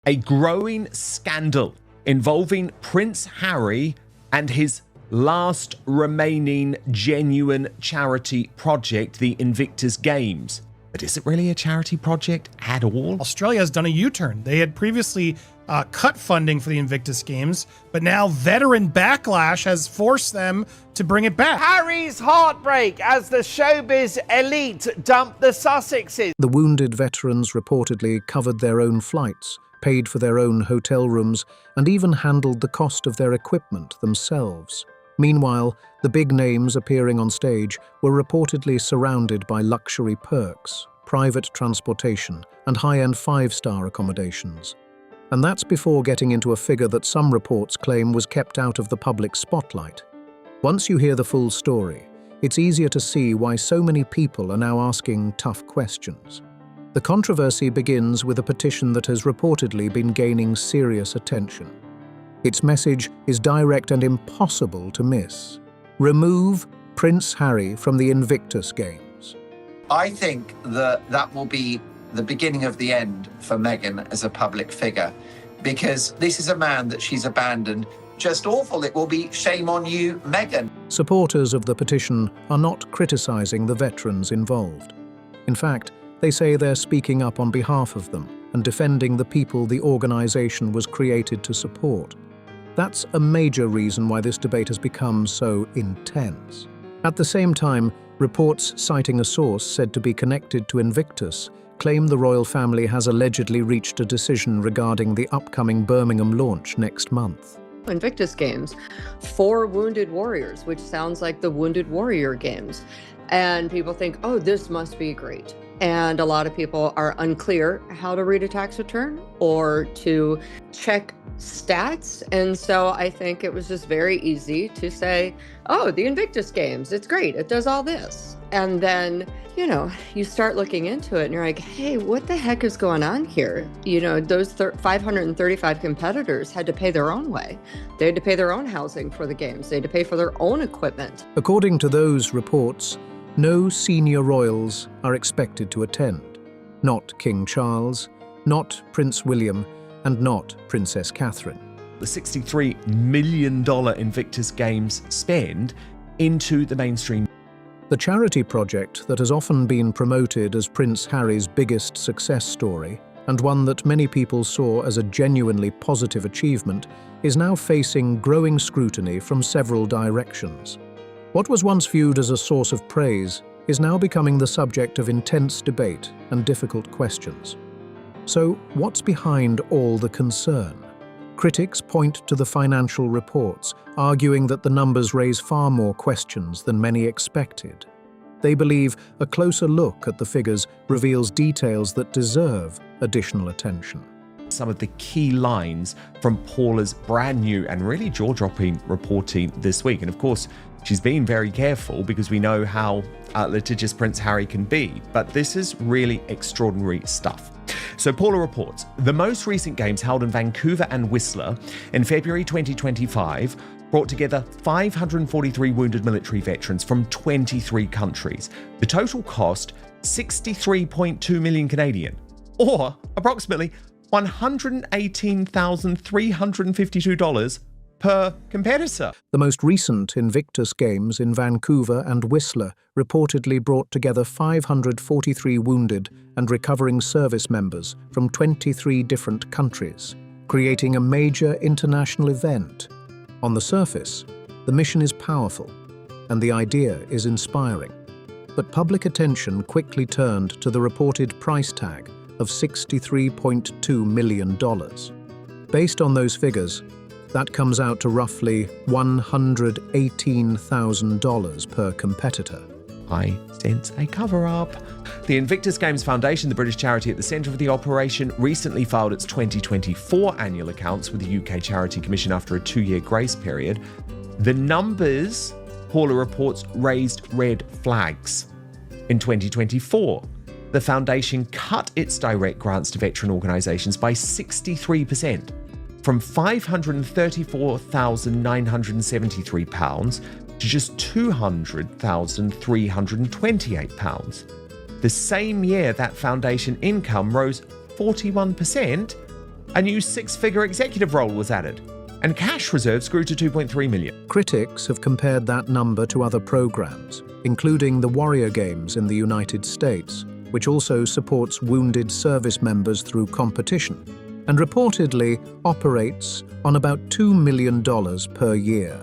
A growing scandal involving Prince Harry and his last remaining genuine charity project, the Invictus Games. But is it really a charity project at all? Australia has done a U-turn. They had previously cut funding for the Invictus Games, but now veteran Backlash has forced them to bring it back. Harry's heartbreak as the showbiz elite dump the Sussexes. The wounded veterans reportedly covered their own flights, paid for their own hotel rooms, and even handled the cost of their equipment themselves. Meanwhile, the big names appearing on stage were reportedly surrounded by luxury perks, private transportation, and high-end five-star accommodations. And that's before getting into a figure that some reports claim was kept out of the public spotlight. Once you hear the full story, it's easier to see why so many people are now asking tough questions. The controversy begins with a petition that has reportedly been gaining serious attention. Its message is direct and impossible to miss. Remove Prince Harry from the Invictus Games. I think that will be the beginning of the end for Meghan as a public figure, because this is a man that she's abandoned. Just awful. It will be shame on you, Meghan. Supporters of the petition are not criticizing the veterans involved. In fact, they say they're speaking up on behalf of them and defending the people the organization was created to support. That's a major reason why this debate has become so intense. At the same time, reports citing a source said to be connected to Invictus claim the royal family has allegedly reached a decision regarding the upcoming Birmingham launch next month. Invictus Games for Wounded Warriors, which sounds like the Wounded Warrior Games. And people think, oh, this must be great. And a lot of people are unclear how to read a tax return or to check stats. And so I think it was just very easy to say, oh, the Invictus Games, it's great. It does all this. And then, you start looking into it and you're like, hey, what the heck is going on here? Those 535 competitors had to pay their own way. They had to pay their own housing for the games. They had to pay for their own equipment. According to those reports, no senior royals are expected to attend. Not King Charles, not Prince William, and not Princess Catherine. The $63 million Invictus Games spend into the mainstream. The charity project that has often been promoted as Prince Harry's biggest success story, and one that many people saw as a genuinely positive achievement, is now facing growing scrutiny from several directions. What was once viewed as a source of praise is now becoming the subject of intense debate and difficult questions. So, what's behind all the concern? Critics point to the financial reports, arguing that the numbers raise far more questions than many expected. They believe a closer look at the figures reveals details that deserve additional attention. Some of the key lines from Paula's brand new and really jaw-dropping reporting this week. And of course, she's being very careful because we know how litigious Prince Harry can be, but this is really extraordinary stuff. So Paula reports, the most recent games held in Vancouver and Whistler in February 2025 brought together 543 wounded military veterans from 23 countries. The total cost 63.2 million Canadian, or approximately $118,352 per competitor. The most recent Invictus Games in Vancouver and Whistler reportedly brought together 543 wounded and recovering service members from 23 different countries, creating a major international event. On the surface, the mission is powerful, and the idea is inspiring. But public attention quickly turned to the reported price tag of $63.2 million. Based on those figures, that comes out to roughly $118,000 per competitor. I sense a cover-up. The Invictus Games Foundation, the British charity at the centre of the operation, recently filed its 2024 annual accounts with the UK Charity Commission after a 2-year grace period. The numbers, Paula reports, raised red flags. In 2024, the foundation cut its direct grants to veteran organisations by 63%. From £534,973 to just £200,328. The same year, that foundation income rose 41% A new six-figure executive role was added, and cash reserves grew to 2.3 million. Critics have compared that number to other programs, including the Warrior Games in the United States, which also supports wounded service members through competition, and reportedly operates on about $2 million per year.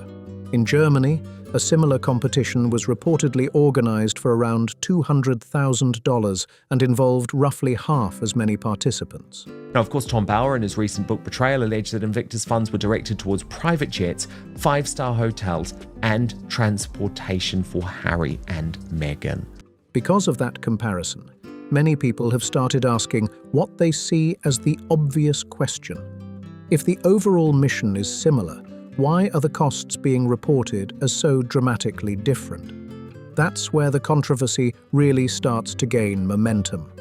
In Germany, a similar competition was reportedly organized for around $200,000 and involved roughly half as many participants. Now, of course, Tom Bauer in his recent book Betrayal alleged that Invictus funds were directed towards private jets, five-star hotels, and transportation for Harry and Meghan. Because of that comparison, many people have started asking what they see as the obvious question. If the overall mission is similar, why are the costs being reported as so dramatically different? That's where the controversy really starts to gain momentum.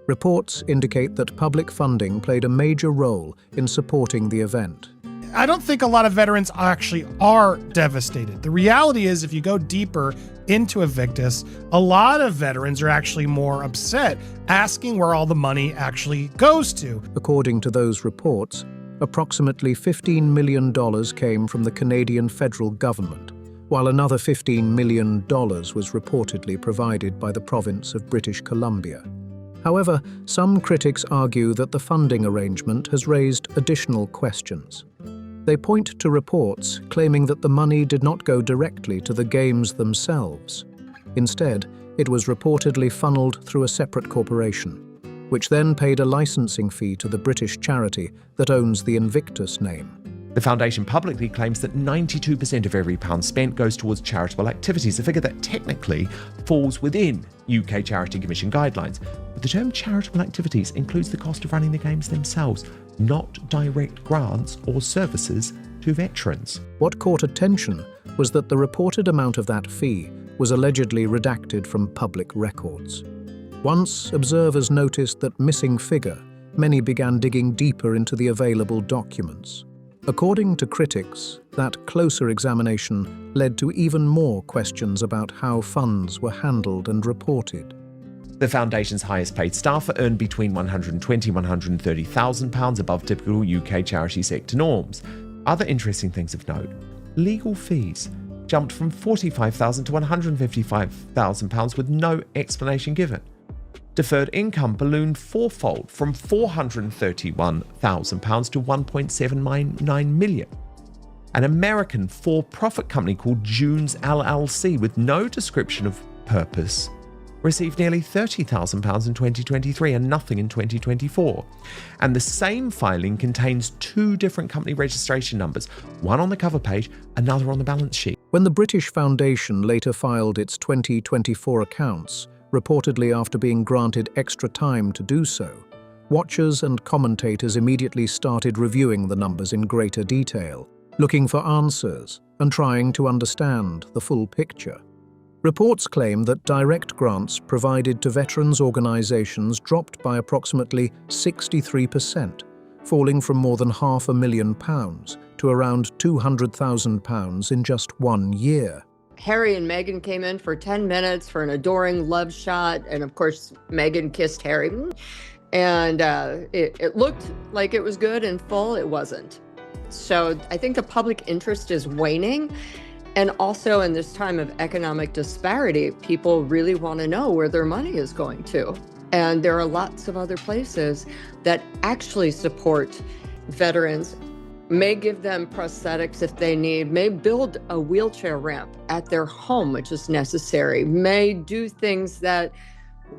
Reports indicate that public funding played a major role in supporting the event. I don't think a lot of veterans actually are devastated. The reality is, if you go deeper into Invictus, a lot of veterans are actually more upset, asking where all the money actually goes to. According to those reports, approximately $15 million came from the Canadian federal government, while another $15 million was reportedly provided by the province of British Columbia. However, some critics argue that the funding arrangement has raised additional questions. They point to reports claiming that the money did not go directly to the games themselves. Instead, it was reportedly funneled through a separate corporation, which then paid a licensing fee to the British charity that owns the Invictus name. The foundation publicly claims that 92% of every pound spent goes towards charitable activities, a figure that technically falls within UK Charity Commission guidelines. But the term charitable activities includes the cost of running the games themselves, not direct grants or services to veterans. What caught attention was that the reported amount of that fee was allegedly redacted from public records. Once observers noticed that missing figure, many began digging deeper into the available documents. According to critics, that closer examination led to even more questions about how funds were handled and reported. The foundation's highest paid staff earned between £120,000 and £130,000 above typical UK charity sector norms. Other interesting things of note: legal fees jumped from £45,000 to £155,000 with no explanation given. Deferred income ballooned fourfold from £431,000 to £1.799 million. An American for-profit company called June's LLC, with no description of purpose, received nearly £30,000 in 2023 and nothing in 2024. And the same filing contains two different company registration numbers, one on the cover page, another on the balance sheet. When the British Foundation later filed its 2024 accounts, reportedly after being granted extra time to do so, watchers and commentators immediately started reviewing the numbers in greater detail, looking for answers and trying to understand the full picture. Reports claim that direct grants provided to veterans' organisations dropped by approximately 63%, falling from more than £500,000 to around £200,000 in just 1 year. Harry and Meghan came in for 10 minutes for an adoring love shot. And of course, Meghan kissed Harry. And it looked like it was good and full. It wasn't. So I think the public interest is waning. And also in this time of economic disparity, people really want to know where their money is going to. And there are lots of other places that actually support veterans, may give them prosthetics if they need, may build a wheelchair ramp at their home, which is necessary, may do things that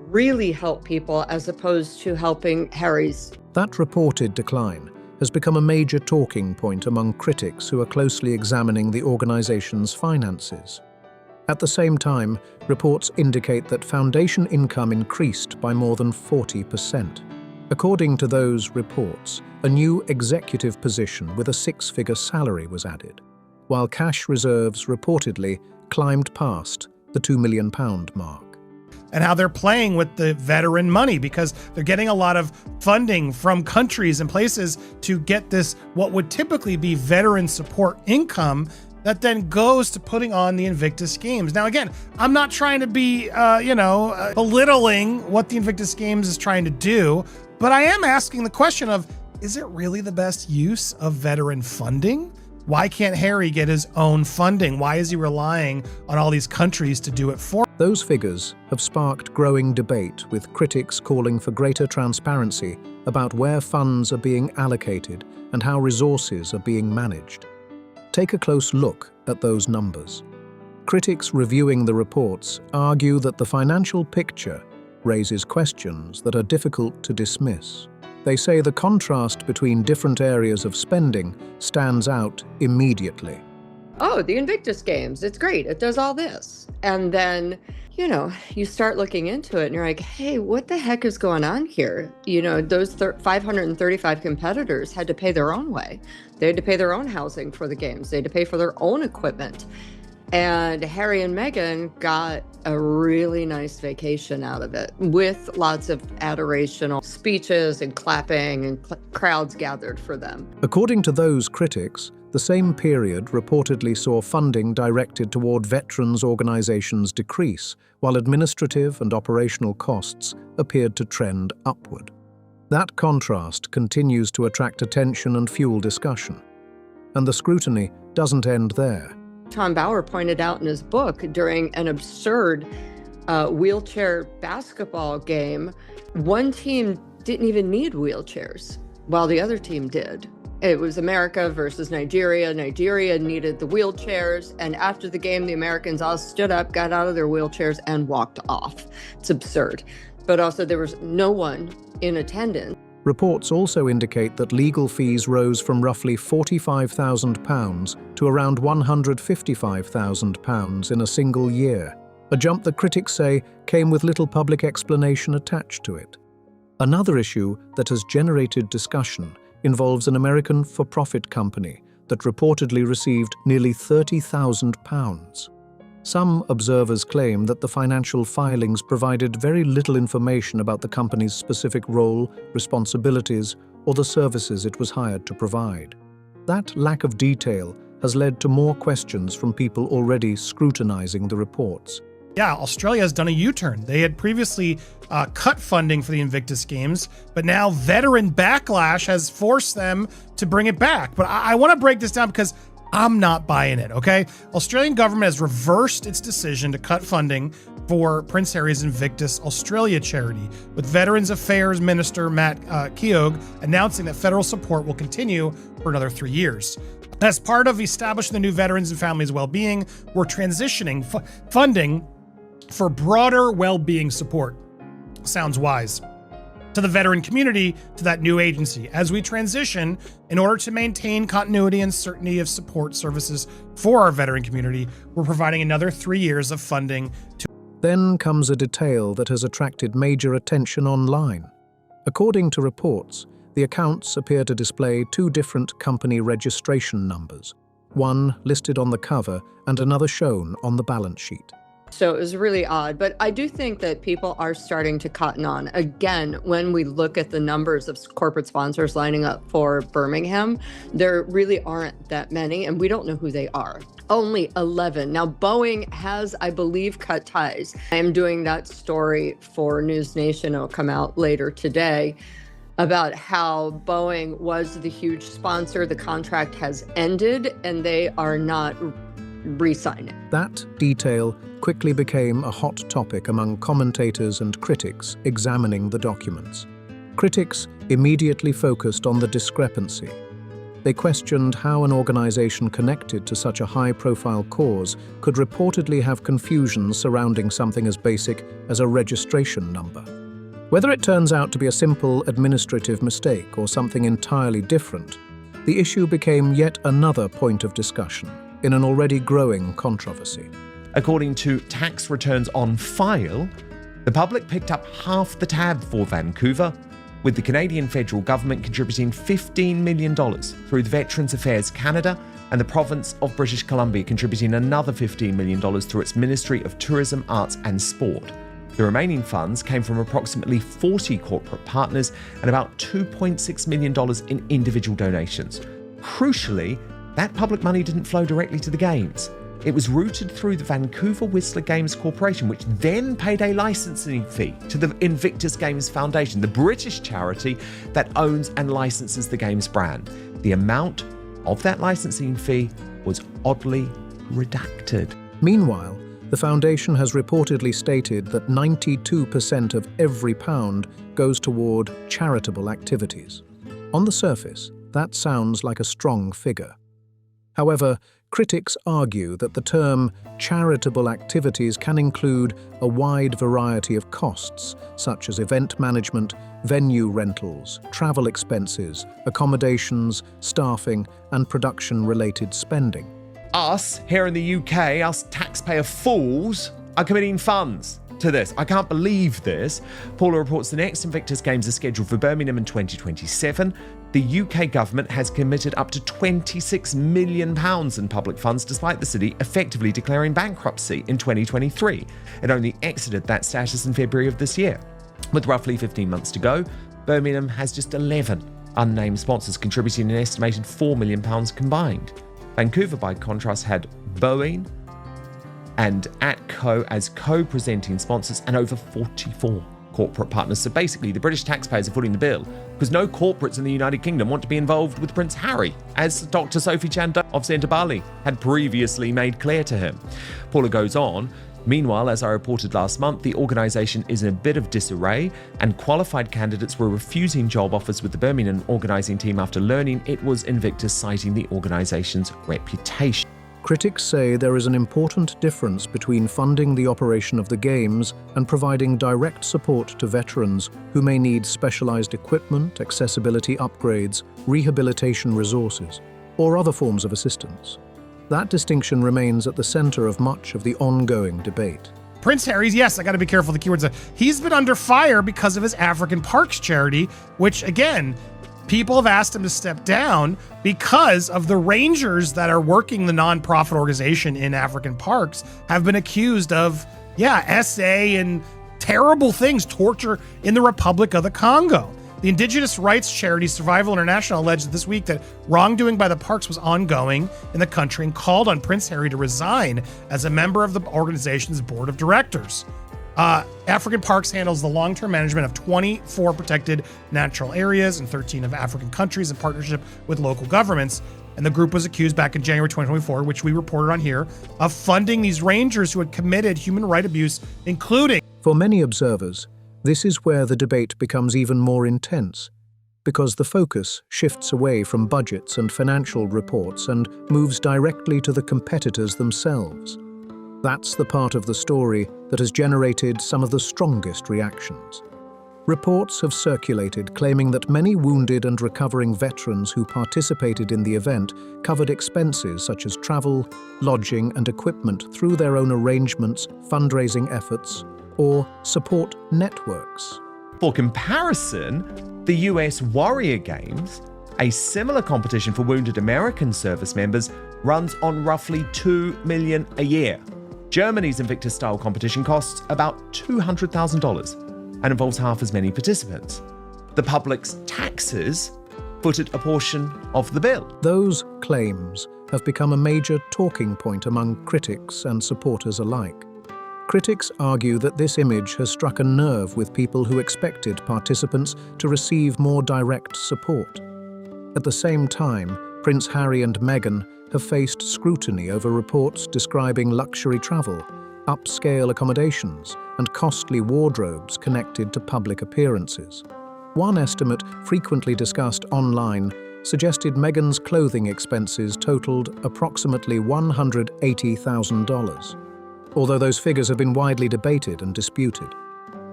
really help people as opposed to helping Harry's. That reported decline has become a major talking point among critics who are closely examining the organisation's finances. At the same time, reports indicate that foundation income increased by more than 40%. According to those reports, a new executive position with a six-figure salary was added, while cash reserves reportedly climbed past the £2 million mark. And how they're playing with the veteran money, because they're getting a lot of funding from countries and places to get this, what would typically be veteran support income, that then goes to putting on the Invictus Games. Now, again, I'm not trying to be, belittling what the Invictus Games is trying to do, but I am asking the question of, is it really the best use of veteran funding? Why can't Harry get his own funding? Why is he relying on all these countries to do it for him? Those figures have sparked growing debate, with critics calling for greater transparency about where funds are being allocated and how resources are being managed. Take a close look at those numbers. Critics reviewing the reports argue that the financial picture raises questions that are difficult to dismiss. They say the contrast between different areas of spending stands out immediately. Oh, the Invictus Games, it's great. It does all this. And then, you start looking into it and you're like, hey, what the heck is going on here? Those 535 competitors had to pay their own way. They had to pay their own housing for the games. They had to pay for their own equipment. And Harry and Meghan got a really nice vacation out of it, with lots of adorational speeches and clapping and crowds gathered for them. According to those critics, the same period reportedly saw funding directed toward veterans organizations decrease, while administrative and operational costs appeared to trend upward. That contrast continues to attract attention and fuel discussion. And the scrutiny doesn't end there. Tom Bauer pointed out in his book, during an absurd wheelchair basketball game, one team didn't even need wheelchairs, while the other team did. It was America versus Nigeria. Nigeria needed the wheelchairs, and after the game, the Americans all stood up, got out of their wheelchairs, and walked off. It's absurd. But also, there was no one in attendance. Reports also indicate that legal fees rose from roughly £45,000 to around £155,000 in a single year, a jump that critics say came with little public explanation attached to it. Another issue that has generated discussion involves an American for-profit company that reportedly received nearly £30,000. Some observers claim that the financial filings provided very little information about the company's specific role, responsibilities, or the services it was hired to provide. That lack of detail has led to more questions from people already scrutinizing the reports. Yeah, Australia has done a U-turn. They had previously cut funding for the Invictus Games, but now veteran Backlash has forced them to bring it back. But I want to break this down because I'm not buying it, okay? Australian government has reversed its decision to cut funding for Prince Harry's Invictus Australia charity, with Veterans Affairs Minister Matt Keogh announcing that federal support will continue for another 3 years. As part of establishing the new veterans and families' well-being, we're transitioning funding for broader well-being support. Sounds wise. To the veteran community, to that new agency, as we transition in order to maintain continuity and certainty of support services for our veteran community. We're providing another 3 years of funding to. Then comes a detail that has attracted major attention online. According to reports, the accounts appear to display two different company registration numbers, one listed on the cover and another shown on the balance sheet. So it was really odd, but I do think that people are starting to cotton on. Again, when we look at the numbers of corporate sponsors lining up for Birmingham, there really aren't that many, and we don't know who they are. Only 11. Now, Boeing has, I believe, cut ties. I am doing that story for News Nation. It'll come out later today about how Boeing was the huge sponsor. The contract has ended, and they are not re-signing. That detail quickly became a hot topic among commentators and critics examining the documents. Critics immediately focused on the discrepancy. They questioned how an organization connected to such a high-profile cause could reportedly have confusion surrounding something as basic as a registration number. Whether it turns out to be a simple administrative mistake or something entirely different, the issue became yet another point of discussion in an already growing controversy. According to tax returns on file, the public picked up half the tab for Vancouver, with the Canadian federal government contributing $15 million through the Veterans Affairs Canada, and the province of British Columbia contributing another $15 million through its Ministry of Tourism, Arts and Sport. The remaining funds came from approximately 40 corporate partners and about $2.6 million in individual donations. Crucially, that public money didn't flow directly to the games. It was routed through the Vancouver Whistler Games Corporation, which then paid a licensing fee to the Invictus Games Foundation, the British charity that owns and licenses the games brand. The amount of that licensing fee was oddly redacted. Meanwhile, the foundation has reportedly stated that 92% of every pound goes toward charitable activities. On the surface, that sounds like a strong figure. However, critics argue that the term charitable activities can include a wide variety of costs, such as event management, venue rentals, travel expenses, accommodations, staffing, and production-related spending. Us, here in the UK, us taxpayer fools, are committing funds to this. I can't believe this. Paula reports the next Invictus Games are scheduled for Birmingham in 2027. The UK government has committed up to £26 million in public funds, despite the city effectively declaring bankruptcy in 2023. It only exited that status in February of this year. With roughly 15 months to go, Birmingham has just 11 unnamed sponsors, contributing an estimated £4 million combined. Vancouver, by contrast, had Boeing and Atco as co-presenting sponsors and over 44 corporate partners. So basically, the British taxpayers are footing the bill because no corporates in the United Kingdom want to be involved with Prince Harry, as Dr. Sophie Chandler of Centre Bali had previously made clear to him. Paula goes on. Meanwhile, as I reported last month, the organisation is in a bit of disarray, and qualified candidates were refusing job offers with the Birmingham organising team after learning it was Invictus, citing the organisation's reputation. Critics say there is an important difference between funding the operation of the Games and providing direct support to veterans who may need specialised equipment, accessibility upgrades, rehabilitation resources, or other forms of assistance. That distinction remains at the centre of much of the ongoing debate. Prince Harry's, yes, I got to be careful with the keywords. He's been under fire because of his African Parks charity, which, again, people have asked him to step down because of the rangers that are working the nonprofit organization in African parks have been accused of, SA and terrible things, torture in the Republic of the Congo. The indigenous rights charity Survival International alleged this week that wrongdoing by the parks was ongoing in the country and called on Prince Harry to resign as a member of the organization's board of directors. African Parks handles the long-term management of 24 protected natural areas in 13 of African countries in partnership with local governments. And the group was accused back in January 2024, which we reported on here, of funding these rangers who had committed human rights abuse, including... For many observers, this is where the debate becomes even more intense, because the focus shifts away from budgets and financial reports and moves directly to the competitors themselves. That's the part of the story that has generated some of the strongest reactions. Reports have circulated claiming that many wounded and recovering veterans who participated in the event covered expenses such as travel, lodging, and equipment through their own arrangements, fundraising efforts, or support networks. For comparison, the US Warrior Games, a similar competition for wounded American service members, runs on roughly $2 million a year. Germany's Invictus-style competition costs about $200,000 and involves half as many participants. The public's taxes footed a portion of the bill. Those claims have become a major talking point among critics and supporters alike. Critics argue that this image has struck a nerve with people who expected participants to receive more direct support. At the same time, Prince Harry and Meghan have faced scrutiny over reports describing luxury travel, upscale accommodations, and costly wardrobes connected to public appearances. One estimate frequently discussed online suggested Meghan's clothing expenses totaled approximately $180,000. Although those figures have been widely debated and disputed.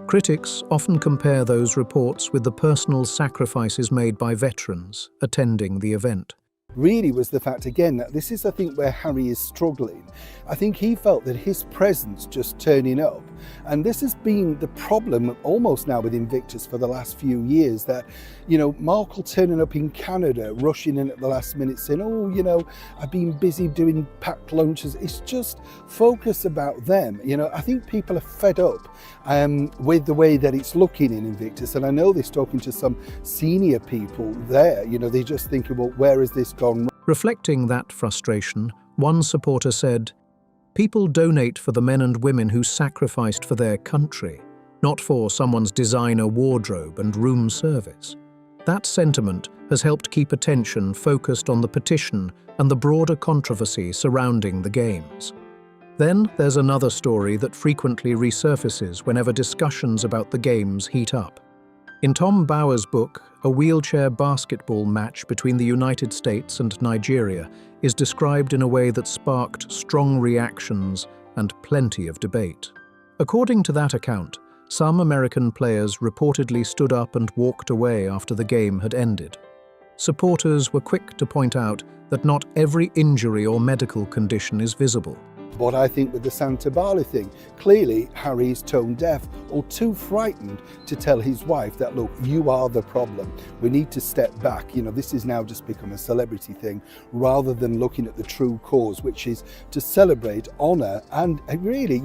Critics often compare those reports with the personal sacrifices made by veterans attending the event. Really was the fact, again, that this is, I think, where Harry is struggling. I think he felt that his presence just turning up, and this has been the problem almost now with Invictus for the last few years, that, you know, Markle turning up in Canada, rushing in at the last minute saying, oh, you know, I've been busy doing packed lunches. It's just focus about them. You know, I think people are fed up with the way that it's looking in Invictus, and I know this talking to some senior people there, you know, they're just thinking, well, where has this gone? Reflecting that frustration, one supporter said, People donate for the men and women who sacrificed for their country, not for someone's designer wardrobe and room service. That sentiment has helped keep attention focused on the petition and the broader controversy surrounding the Games. Then there's another story that frequently resurfaces whenever discussions about the Games heat up. In Tom Bower's book, a wheelchair basketball match between the United States and Nigeria is described in a way that sparked strong reactions and plenty of debate. According to that account, some American players reportedly stood up and walked away after the game had ended. Supporters were quick to point out that not every injury or medical condition is visible. What I think with the Santa Bali thing, clearly Harry is tone deaf or too frightened to tell his wife that, look, you are the problem. We need to step back. This has now just become a celebrity thing rather than looking at the true cause, which is to celebrate, honour and really,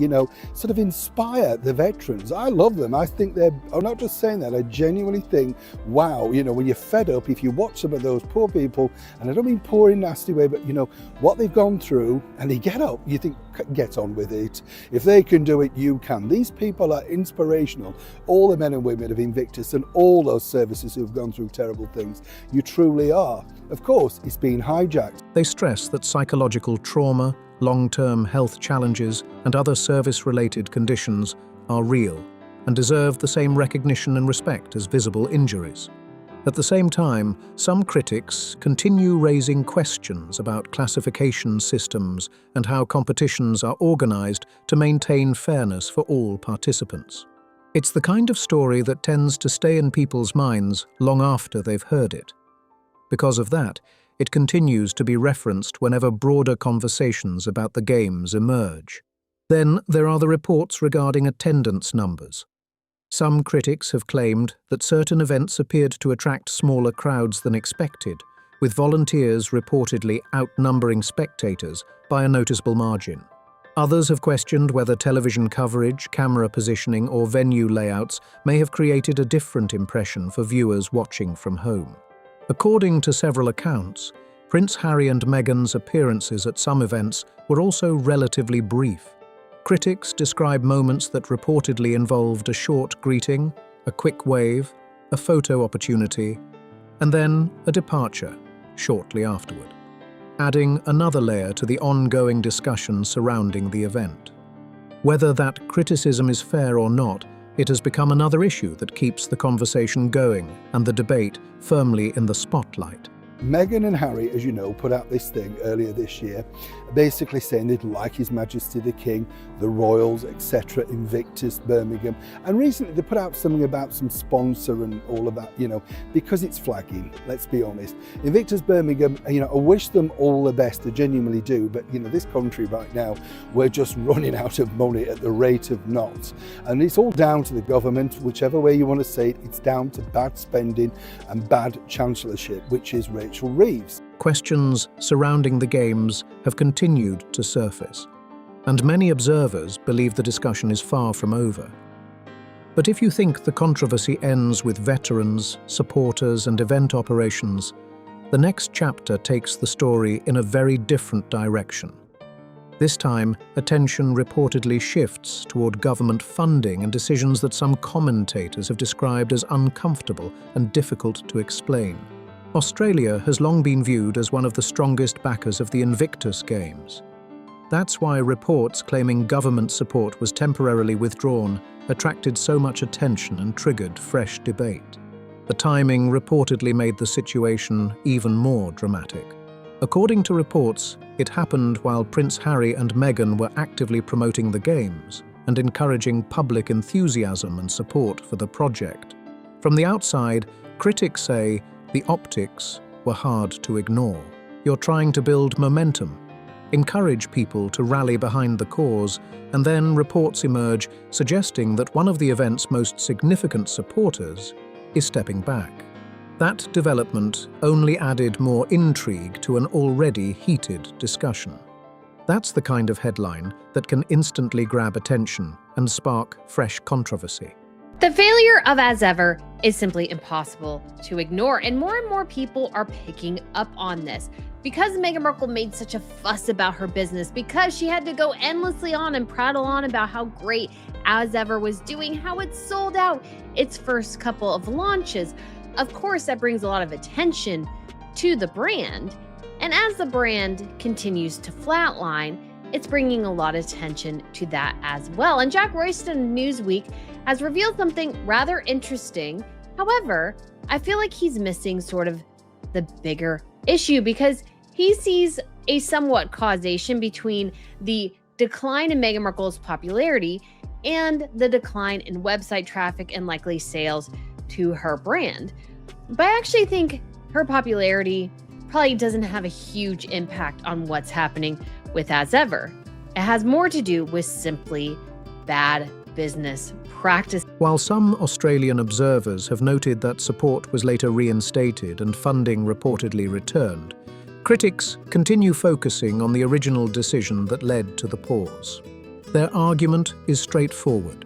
sort of inspire the veterans. I love them. I think I'm not just saying that, I genuinely think, wow, when you're fed up, if you watch some of those poor people, and I don't mean poor in a nasty way, but what they've gone through, and they get up, you think, get on with it. If they can do it, you can. These people are inspirational. All the men and women of Invictus and all those services who've gone through terrible things, you truly are. Of course, it's been hijacked. They stress that psychological trauma, long-term health challenges, and other service-related conditions are real and deserve the same recognition and respect as visible injuries. At the same time, some critics continue raising questions about classification systems and how competitions are organized to maintain fairness for all participants. It's the kind of story that tends to stay in people's minds long after they've heard it. Because of that, it continues to be referenced whenever broader conversations about the Games emerge. Then there are the reports regarding attendance numbers. Some critics have claimed that certain events appeared to attract smaller crowds than expected, with volunteers reportedly outnumbering spectators by a noticeable margin. Others have questioned whether television coverage, camera positioning, or venue layouts may have created a different impression for viewers watching from home. According to several accounts, Prince Harry and Meghan's appearances at some events were also relatively brief. Critics describe moments that reportedly involved a short greeting, a quick wave, a photo opportunity, and then a departure shortly afterward, adding another layer to the ongoing discussion surrounding the event. Whether that criticism is fair or not, it has become another issue that keeps the conversation going and the debate firmly in the spotlight. Meghan and Harry, as you know, put out this thing earlier this year, basically saying they'd like His Majesty the King, the Royals, etc., Invictus, Birmingham. And recently they put out something about some sponsor and all of that, because it's flagging, let's be honest. Invictus, Birmingham, I wish them all the best, I genuinely do, but this country right now, we're just running out of money at the rate of knots. And it's all down to the government, whichever way you want to say it, it's down to bad spending and bad chancellorship, which is Rachel Reeves. Questions surrounding the Games have continued to surface, and many observers believe the discussion is far from over. But if you think the controversy ends with veterans, supporters, and event operations, the next chapter takes the story in a very different direction. This time, attention reportedly shifts toward government funding and decisions that some commentators have described as uncomfortable and difficult to explain. Australia has long been viewed as one of the strongest backers of the Invictus Games. That's why reports claiming government support was temporarily withdrawn attracted so much attention and triggered fresh debate. The timing reportedly made the situation even more dramatic. According to reports, it happened while Prince Harry and Meghan were actively promoting the Games and encouraging public enthusiasm and support for the project. From the outside, critics say the optics were hard to ignore. You're trying to build momentum, encourage people to rally behind the cause, and then reports emerge suggesting that one of the event's most significant supporters is stepping back. That development only added more intrigue to an already heated discussion. That's the kind of headline that can instantly grab attention and spark fresh controversy. The failure of As Ever is simply impossible to ignore, and more people are picking up on this. Because Meghan Markle made such a fuss about her business, because she had to go endlessly on and prattle on about how great As Ever was doing, how it sold out its first couple of launches, of course that brings a lot of attention to the brand. And as the brand continues to flatline, it's bringing a lot of attention to that as well. And Jack Royston of Newsweek has revealed something rather interesting. However, I feel like he's missing sort of the bigger issue, because he sees a somewhat causation between the decline in Meghan Markle's popularity and the decline in website traffic and likely sales to her brand. But I actually think her popularity probably doesn't have a huge impact on what's happening with As Ever. It has more to do with simply bad business practice. While some Australian observers have noted that support was later reinstated and funding reportedly returned, critics continue focusing on the original decision that led to the pause. Their argument is straightforward.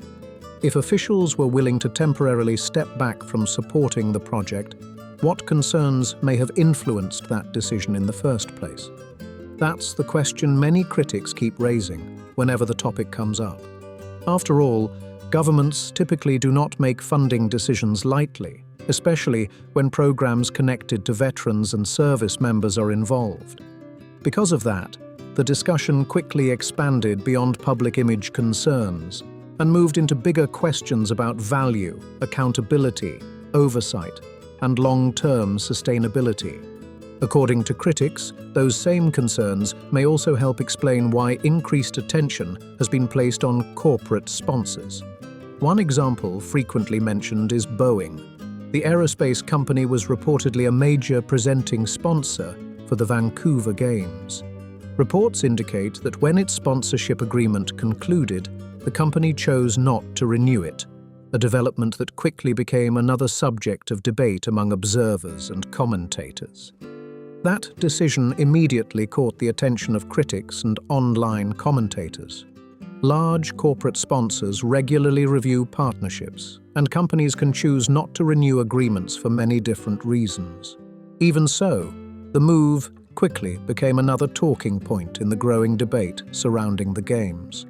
If officials were willing to temporarily step back from supporting the project, what concerns may have influenced that decision in the first place? That's the question many critics keep raising whenever the topic comes up. After all, governments typically do not make funding decisions lightly, especially when programs connected to veterans and service members are involved. Because of that, the discussion quickly expanded beyond public image concerns and moved into bigger questions about value, accountability, oversight, and long-term sustainability. According to critics, those same concerns may also help explain why increased attention has been placed on corporate sponsors. One example frequently mentioned is Boeing. The aerospace company was reportedly a major presenting sponsor for the Vancouver Games. Reports indicate that when its sponsorship agreement concluded, the company chose not to renew it, a development that quickly became another subject of debate among observers and commentators. That decision immediately caught the attention of critics and online commentators. Large corporate sponsors regularly review partnerships, and companies can choose not to renew agreements for many different reasons. Even so, the move quickly became another talking point in the growing debate surrounding the Games.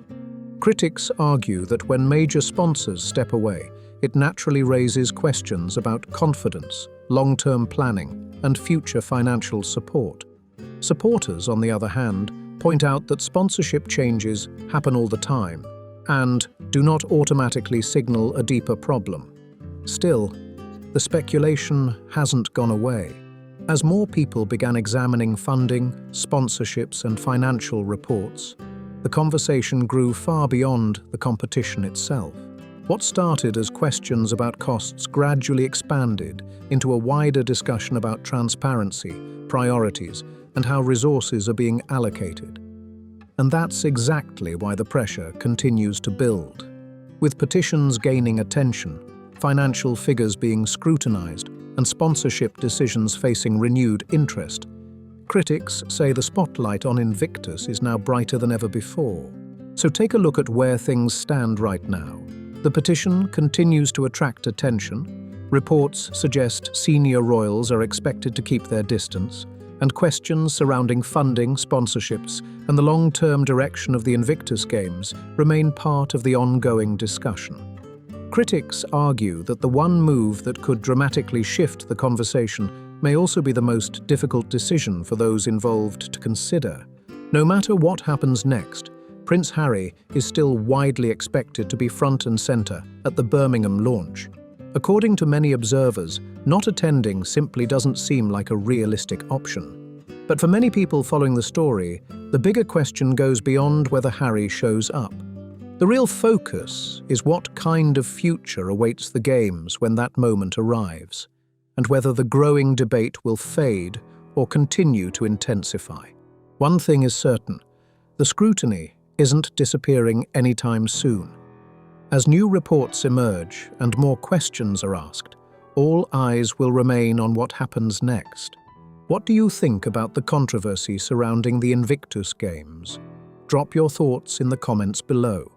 Critics argue that when major sponsors step away, it naturally raises questions about confidence, long-term planning, and future financial support. Supporters, on the other hand, point out that sponsorship changes happen all the time and do not automatically signal a deeper problem. Still, the speculation hasn't gone away. As more people began examining funding, sponsorships, and financial reports, the conversation grew far beyond the competition itself. What started as questions about costs gradually expanded into a wider discussion about transparency, priorities, and how resources are being allocated. And that's exactly why the pressure continues to build. With petitions gaining attention, financial figures being scrutinized, and sponsorship decisions facing renewed interest, critics say the spotlight on Invictus is now brighter than ever before. So take a look at where things stand right now. The petition continues to attract attention. Reports suggest senior royals are expected to keep their distance, and questions surrounding funding, sponsorships, and the long-term direction of the Invictus Games remain part of the ongoing discussion. Critics argue that the one move that could dramatically shift the conversation may also be the most difficult decision for those involved to consider. No matter what happens next, Prince Harry is still widely expected to be front and center at the Birmingham launch. According to many observers, not attending simply doesn't seem like a realistic option. But for many people following the story, the bigger question goes beyond whether Harry shows up. The real focus is what kind of future awaits the Games when that moment arrives, and whether the growing debate will fade or continue to intensify. One thing is certain: the scrutiny isn't disappearing anytime soon. As new reports emerge and more questions are asked, all eyes will remain on what happens next. What do you think about the controversy surrounding the Invictus Games? Drop your thoughts in the comments below.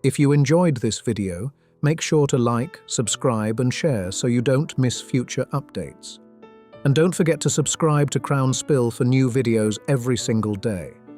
If you enjoyed this video, make sure to like, subscribe, and share so you don't miss future updates. And don't forget to subscribe to Crown Spill for new videos every single day.